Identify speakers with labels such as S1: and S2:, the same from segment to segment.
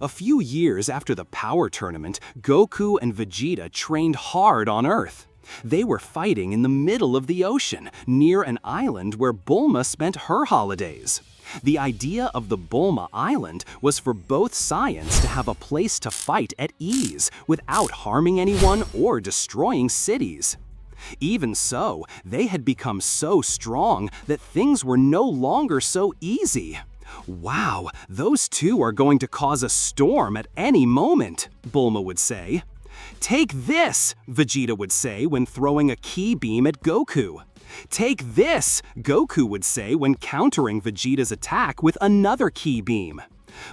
S1: A few years after the power tournament, Goku and Vegeta trained hard on Earth. They were fighting in the middle of the ocean, near an island where Bulma spent her holidays. The idea of the Bulma Island was for both Saiyans to have a place to fight at ease, without harming anyone or destroying cities. Even so, they had become so strong that things were no longer so easy. "Wow, those two are going to cause a storm at any moment," Bulma would say. "Take this," Vegeta would say when throwing a ki beam at Goku. "Take this," Goku would say when countering Vegeta's attack with another ki beam.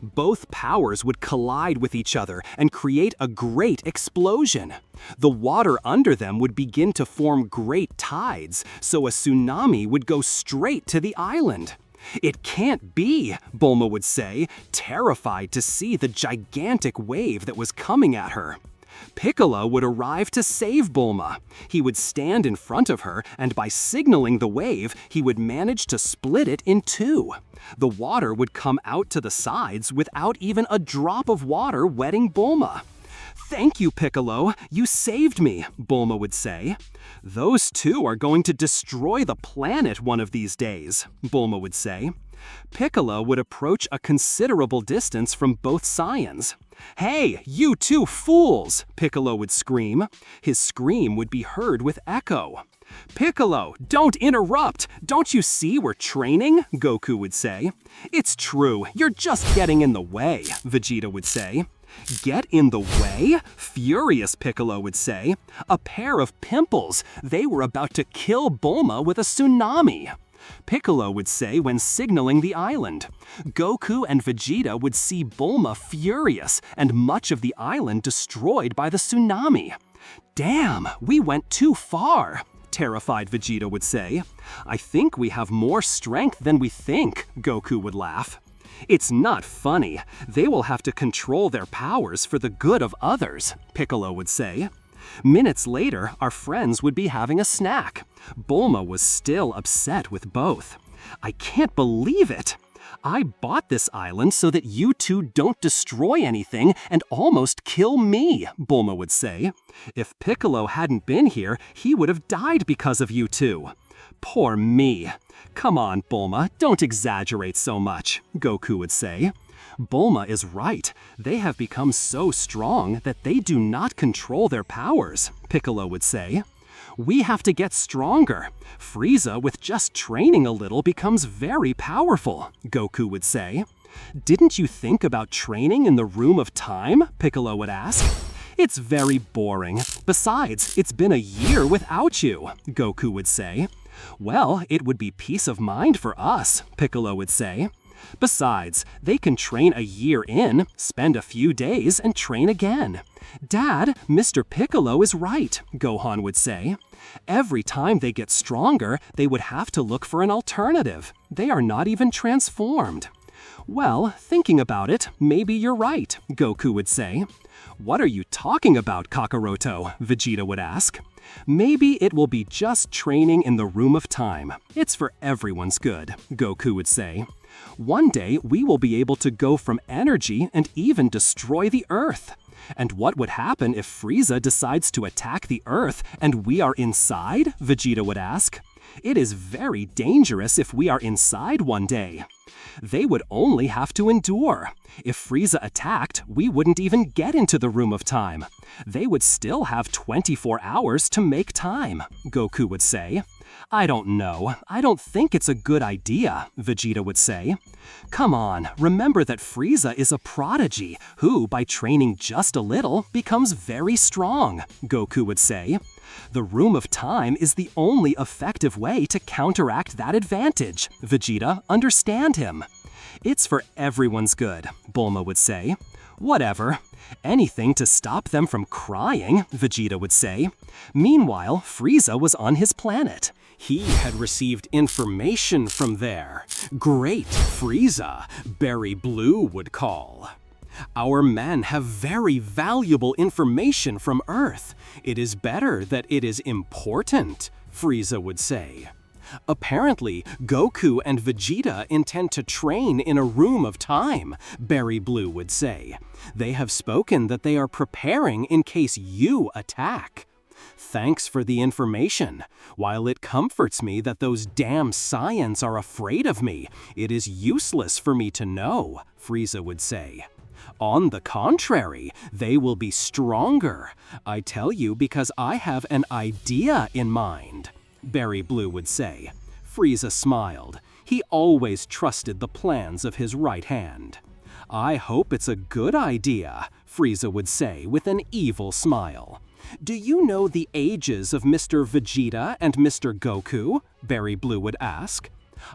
S1: Both powers would collide with each other and create a great explosion. The water under them would begin to form great tides, so a tsunami would go straight to the island. "It can't be," Bulma would say, terrified to see the gigantic wave that was coming at her. Piccolo would arrive to save Bulma. He would stand in front of her, and by signaling the wave, he would manage to split it in two. The water would come out to the sides without even a drop of water wetting Bulma. "Thank you, Piccolo, you saved me," Bulma would say. "Those two are going to destroy the planet one of these days," Bulma would say. Piccolo would approach a considerable distance from both Saiyans. "Hey, you two fools!" Piccolo would scream. His scream would be heard with echo. "Piccolo, don't interrupt! Don't you see we're training?" Goku would say. "It's true, you're just getting in the way," Vegeta would say. "Get in the way?" Furious Piccolo would say. "A pair of pimples! They were about to kill Bulma with a tsunami!" Piccolo would say when signaling the island. Goku and Vegeta would see Bulma furious and much of the island destroyed by the tsunami. "Damn, we went too far," terrified Vegeta would say. "I think we have more strength than we think," Goku would laugh. "It's not funny. They will have to control their powers for the good of others," Piccolo would say. Minutes later, our friends would be having a snack. Bulma was still upset with both. "I can't believe it! I bought this island so that you two don't destroy anything and almost kill me," Bulma would say. "If Piccolo hadn't been here, he would have died because of you two." "Poor me. Come on, Bulma, don't exaggerate so much," Goku would say. "Bulma is right. They have become so strong that they do not control their powers," Piccolo would say. "We have to get stronger. Frieza, with just training a little, becomes very powerful," Goku would say. "Didn't you think about training in the Room of Time?" Piccolo would ask. "It's very boring. Besides, it's been a year without you," Goku would say. "Well, it would be peace of mind for us," Piccolo would say. "Besides, they can train a year in, spend a few days, and train again." "Dad, Mr. Piccolo is right," Gohan would say. "Every time they get stronger, they would have to look for an alternative. They are not even transformed." "Well, thinking about it, maybe you're right," Goku would say. "What are you talking about, Kakaroto?" Vegeta would ask. "Maybe it will be just training in the Room of Time. It's for everyone's good," Goku would say. "One day we will be able to go from energy and even destroy the Earth. And what would happen if Frieza decides to attack the Earth and we are inside?" Vegeta would ask. "It is very dangerous if we are inside one day." "They would only have to endure. If Frieza attacked, we wouldn't even get into the Room of Time. They would still have 24 hours to make time," Goku would say. "I don't know. I don't think it's a good idea," Vegeta would say. "Come on, remember that Frieza is a prodigy who, by training just a little, becomes very strong," Goku would say. "The Room of Time is the only effective way to counteract that advantage. Vegeta, understand him." "It's for everyone's good," Bulma would say. "Whatever. Anything to stop them from crying," Vegeta would say. Meanwhile, Frieza was on his planet. He had received information from there. "Great Frieza," Berry Blue would call. "Our men have very valuable information from Earth. It is better that it is important," Frieza would say. Apparently, Goku and Vegeta intend to train in a room of time, Berry Blue would say. They have spoken that they are preparing in case you attack. Thanks for the information. While it comforts me that those damn Saiyans are afraid of me, it is useless for me to know, Frieza would say. On the contrary, they will be stronger. I tell you because I have an idea in mind, Berry Blue would say. Frieza smiled. He always trusted the plans of his right hand. I hope it's a good idea, Frieza would say with an evil smile. Do you know the ages of Mr. Vegeta and Mr. Goku? Berry Blue would ask.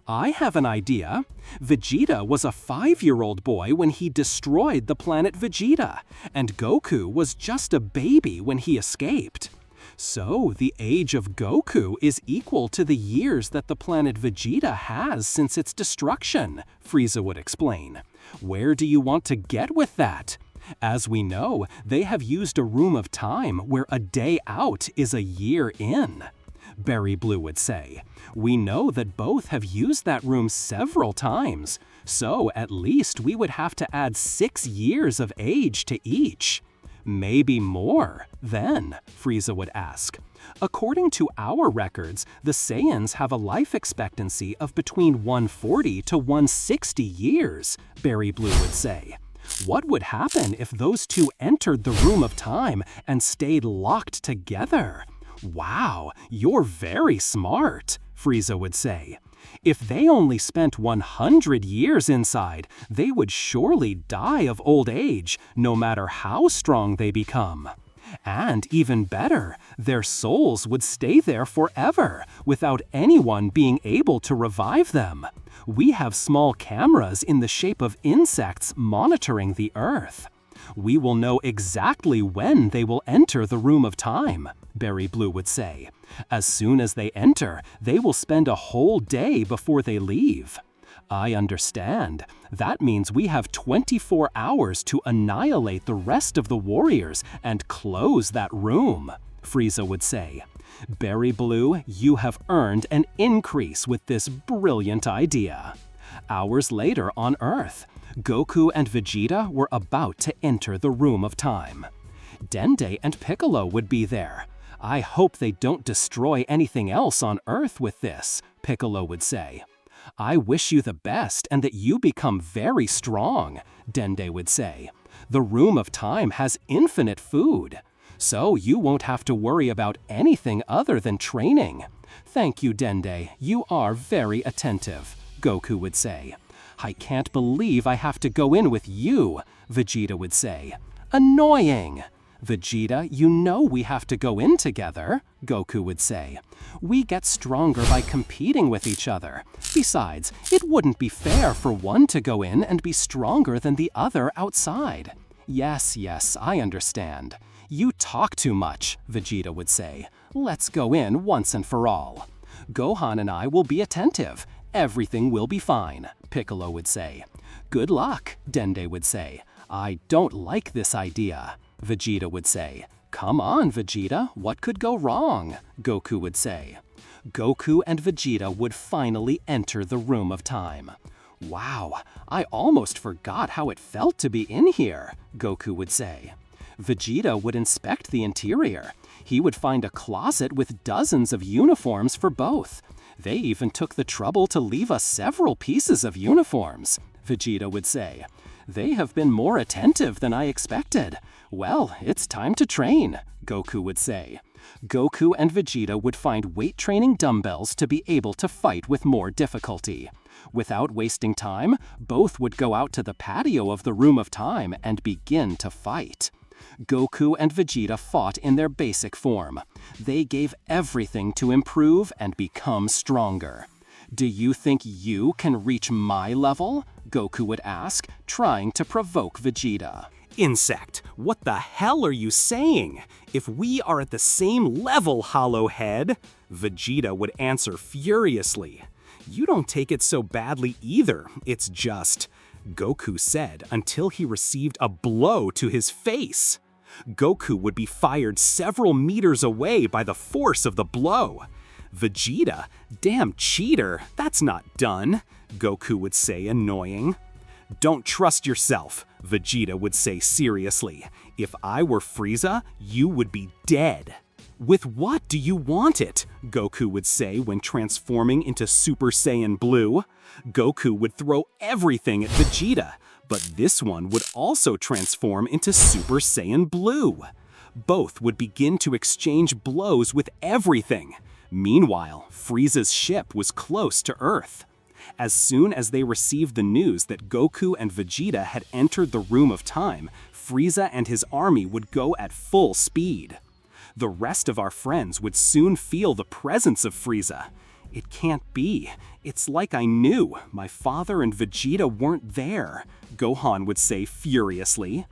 S1: I have an idea. Vegeta was a 5-year-old boy when he destroyed the planet Vegeta, and Goku was just a baby when he escaped. So, the age of Goku is equal to the years that the planet Vegeta has since its destruction, Frieza would explain. Where do you want to get with that? As we know, they have used a room of time where a day out is a year in, Berry Blue would say. We know that both have used that room several times, so at least we would have to add 6 years of age to each. Maybe more, then, Frieza would ask. According to our records, the Saiyans have a life expectancy of between 140 to 160 years, Berry Blue would say. What would happen if those two entered the room of time and stayed locked together? Wow, you're very smart, Frieza would say. If they only spent 100 years inside, they would surely die of old age, no matter how strong they become. And even better, their souls would stay there forever, without anyone being able to revive them. We have small cameras in the shape of insects monitoring the Earth. We will know exactly when they will enter the room of time, Berry Blue would say. As soon as they enter, they will spend a whole day before they leave. I understand. That means we have 24 hours to annihilate the rest of the warriors and close that room, Frieza would say. Berry Blue, you have earned an increase with this brilliant idea. Hours later on Earth, Goku and Vegeta were about to enter the room of time. Dende and Piccolo would be there. I hope they don't destroy anything else on Earth with this, Piccolo would say. I wish you the best and that you become very strong, Dende would say. The room of time has infinite food, so you won't have to worry about anything other than training. Thank you, Dende. You are very attentive, Goku would say. I can't believe I have to go in with you, Vegeta would say. Annoying. Vegeta, you know we have to go in together, Goku would say. We get stronger by competing with each other. Besides, it wouldn't be fair for one to go in and be stronger than the other outside. Yes, I understand. You talk too much, Vegeta would say. Let's go in once and for all. Gohan and I will be attentive. Everything will be fine, Piccolo would say. Good luck, Dende would say. I don't like this idea, Vegeta would say. Come on, Vegeta, what could go wrong? Goku would say. Goku and Vegeta would finally enter the room of time. Wow, I almost forgot how it felt to be in here, Goku would say. Vegeta would inspect the interior. He would find a closet with dozens of uniforms for both. They even took the trouble to leave us several pieces of uniforms, Vegeta would say. They have been more attentive than I expected. Well, it's time to train, Goku would say. Goku and Vegeta would find weight training dumbbells to be able to fight with more difficulty. Without wasting time, both would go out to the patio of the room of time and begin to fight. Goku and Vegeta fought in their basic form. They gave everything to improve and become stronger. Do you think you can reach my level? Goku would ask, trying to provoke Vegeta.
S2: Insect, what the hell are you saying? If we are at the same level, Hollow Head, Vegeta would answer furiously. You don't take it so badly either, it's just, Goku said until he received a blow to his face. Goku would be fired several meters away by the force of the blow. Vegeta? Damn cheater, that's not done, Goku would say, annoying. Don't trust yourself, Vegeta would say seriously. If I were Frieza, you would be dead. With what do you want it? Goku would say when transforming into Super Saiyan Blue. Goku would throw everything at Vegeta, but this one would also transform into Super Saiyan Blue. Both would begin to exchange blows with everything. Meanwhile, Frieza's ship was close to Earth. As soon as they received the news that Goku and Vegeta had entered the Room of Time, Frieza and his army would go at full speed. The rest of our friends would soon feel the presence of Frieza. It can't be. It's like I knew. My father and Vegeta weren't there, Gohan would say furiously.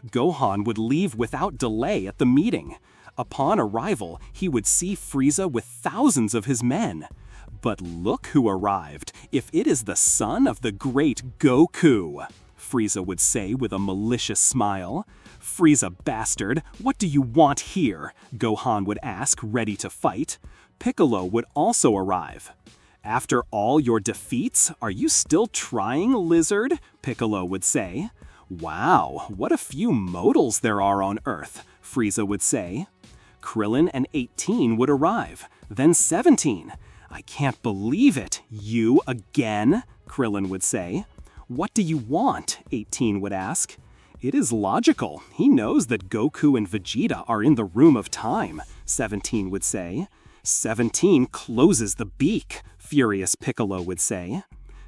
S2: Gohan would leave without delay at the meeting. Upon arrival, he would see Frieza with thousands of his men. But look who arrived. If it is the son of the great Goku, Frieza would say with a malicious smile. Frieza bastard, what do you want here? Gohan would ask, ready to fight. Piccolo would also arrive. After all your defeats, are you still trying, lizard? Piccolo would say. Wow, what a few modals there are on Earth, Frieza would say. Krillin and 18 would arrive, then 17. I can't believe it, you again, Krillin would say. What do you want? 18 would ask. It is logical. He knows that Goku and Vegeta are in the Room of Time, 17 would say. 17 closes the beak, furious Piccolo would say.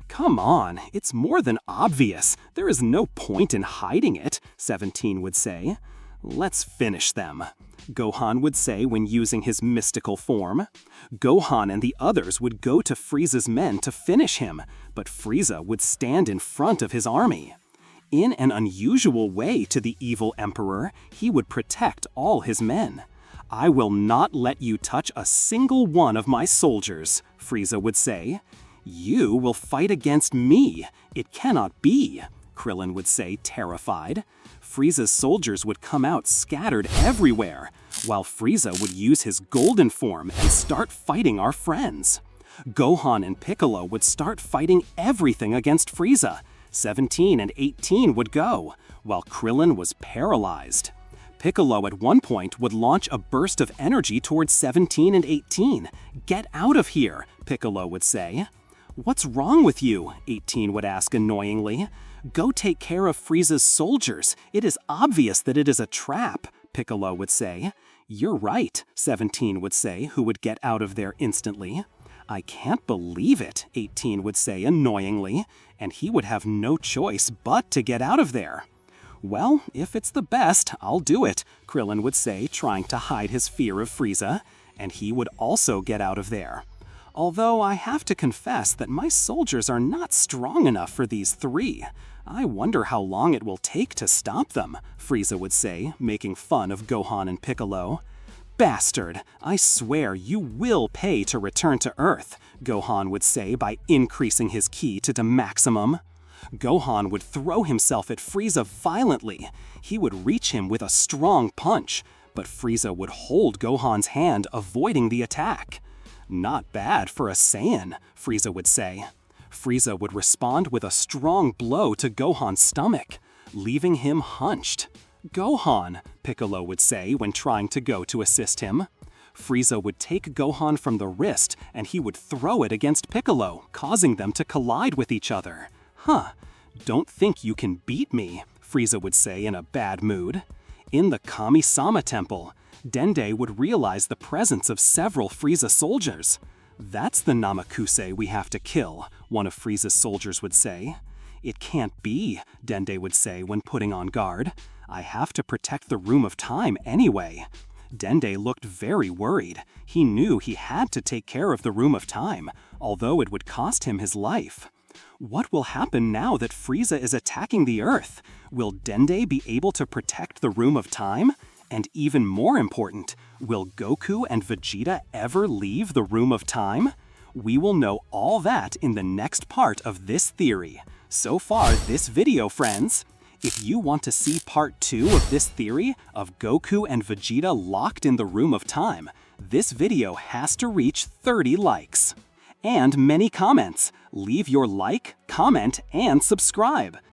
S2: Come on, it's more than obvious. There is no point in hiding it, 17 would say. Let's finish them, Gohan would say when using his mystical form. Gohan and the others would go to Frieza's men to finish him, but Frieza would stand in front of his army. In an unusual way to the evil emperor, he would protect all his men. I will not let you touch a single one of my soldiers, Frieza would say. You will fight against me. It cannot be, Krillin would say, terrified. Frieza's soldiers would come out scattered everywhere, while Frieza would use his golden form and start fighting our friends. Gohan and Piccolo would start fighting everything against Frieza. 17 and 18 would go, while Krillin was paralyzed. Piccolo at one point would launch a burst of energy towards 17 and 18. Get out of here, Piccolo would say. What's wrong with you? 18 would ask annoyingly. Go take care of Frieza's soldiers. It is obvious that it is a trap, Piccolo would say. You're right, 17 would say, who would get out of there instantly. I can't believe it, 18 would say annoyingly, and he would have no choice but to get out of there. Well, if it's the best, I'll do it, Krillin would say, trying to hide his fear of Frieza, and he would also get out of there. Although I have to confess that my soldiers are not strong enough for these three. I wonder how long it will take to stop them, Frieza would say, making fun of Gohan and Piccolo. Bastard, I swear you will pay to return to Earth, Gohan would say by increasing his ki to the maximum. Gohan would throw himself at Frieza violently. He would reach him with a strong punch, but Frieza would hold Gohan's hand, avoiding the attack. Not bad for a Saiyan, Frieza would say. Frieza would respond with a strong blow to Gohan's stomach, leaving him hunched. Gohan, Piccolo would say when trying to go to assist him. Frieza would take Gohan from the wrist and he would throw it against Piccolo, causing them to collide with each other. Huh, don't think you can beat me, Frieza would say in a bad mood. In the Kami-sama temple, Dende would realize the presence of several Frieza soldiers. That's the Namekusei we have to kill, one of Frieza's soldiers would say. It can't be, Dende would say when putting on guard. I have to protect the Room of Time anyway. Dende looked very worried. He knew he had to take care of the Room of Time, although it would cost him his life. What will happen now that Frieza is attacking the Earth? Will Dende be able to protect the Room of Time? And even more important, will Goku and Vegeta ever leave the Room of Time? We will know all that in the next part of this theory. So far, this video, friends. If you want to see part 2 of this theory of Goku and Vegeta locked in the Room of Time,
S1: This video has to reach 30 likes. And many comments. Leave your like, comment, and subscribe.